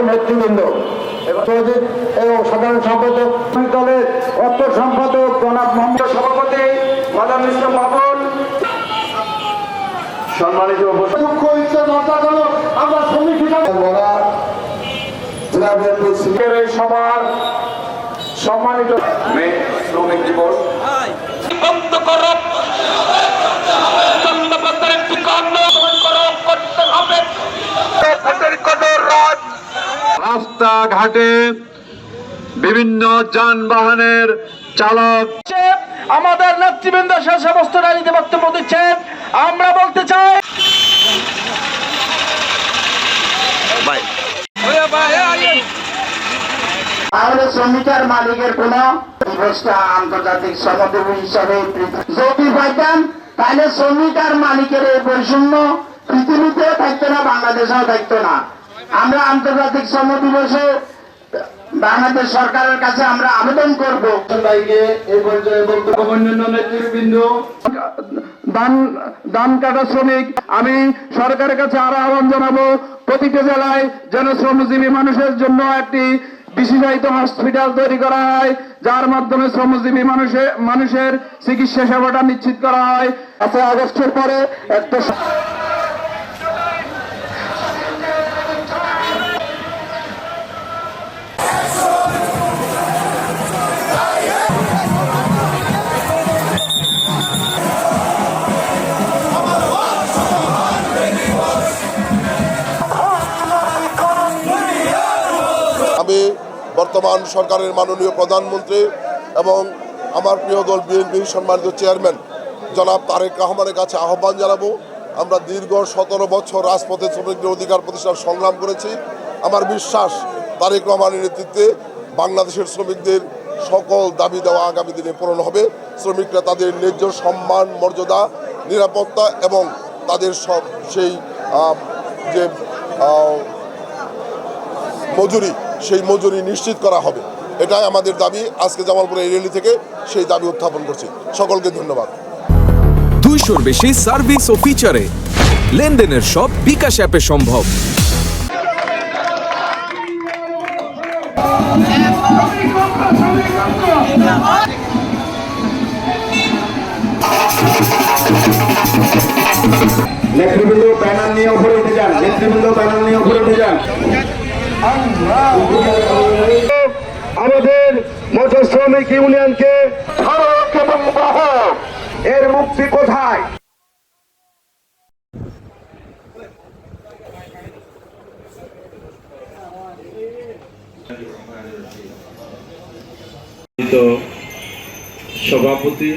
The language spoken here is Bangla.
নেতৃবৃন্দ এবং সাধারণ সম্পাদক দলের অর্থ সম্পাদক জনাব মোহাম্মদ সভাপতি মাদার মিশ্র বাবুল, সম্মানিত আমরা সবার সম্মানিত শ্রমিক দিবস রাস্তাঘাটে বিভিন্ন যানবাহনের চালক আমাদের নেতৃবৃন্দ সে সমস্ত রাজনীতি বক্তব্য দিচ্ছেন। আমরা বলতে চাই তাহলে শ্রমিকের মালিকের কোন দিবসটা আন্তর্জাতিক শ্রম দিবস হিসাবে যদি পাইতাম, তাহলে শ্রমিক আর মালিকের এই বৈষম্য পৃথিবীতেও থাকতো না, বাংলাদেশেও থাকতো না। আমরা আন্তর্জাতিক শ্রম দিবসে বাংলাদেশ সরকারের কাছে আমরা আবেদন করব। এই পর্যায়ে অন্যান্য নেতৃবৃন্দ, ধান কাটা শ্রমিক, আমি সরকারের কাছে আরো আহ্বান জানাবো প্রতিটি জেলায় যেন শ্রমজীবী মানুষের জন্য একটি বিশেষায়িত হসপিটাল তৈরি করা হয়, যার মাধ্যমে শ্রমজীবী মানুষের চিকিৎসা সেবাটা নিশ্চিত করা হয়। 5 আগস্টের পরে একটা আমি বর্তমান সরকারের মাননীয় প্রধানমন্ত্রী এবং আমার প্রিয় দল বিএনপির সম্মানিত চেয়ারম্যান জনাব তারেক রহমানের কাছে আহ্বান জানাবো। আমরা দীর্ঘ 17 বছর রাজপথে শ্রমিকদের অধিকার প্রতিষ্ঠার সংগ্রাম করেছি। আমার বিশ্বাস তারেক রহমানের নেতৃত্বে বাংলাদেশের শ্রমিকদের সকল দাবি দেওয়া আগামী দিনে পূরণ হবে। শ্রমিকরা তাদের ন্যায্য সম্মান, মর্যাদা, নিরাপত্তা এবং তাদের সব সেই যে মজুরি, সেই মজুরি নিশ্চিত করা হবে। এটাই আমাদের দাবি। আজকে জামালপুরে এই র্যালি থেকে সেই দাবি উত্থাপন করছি। সকলকে ধন্যবাদ। 200-র বেশি সার্ভিস ও ফিচারে লেনদেনের সব বিকাশ অ্যাপে সম্ভব। নেতৃবৃন্দ প্যানেল নিয়ে উপরে উঠে যান, নেতৃবৃন্দ প্যানেল নিয়ে উপরে উঠে যান। আমাদের মজুর শ্রমিক ইউনিয়নকে ধারক এবং বাহক, এর মুক্তি কোথায়? সভাপতি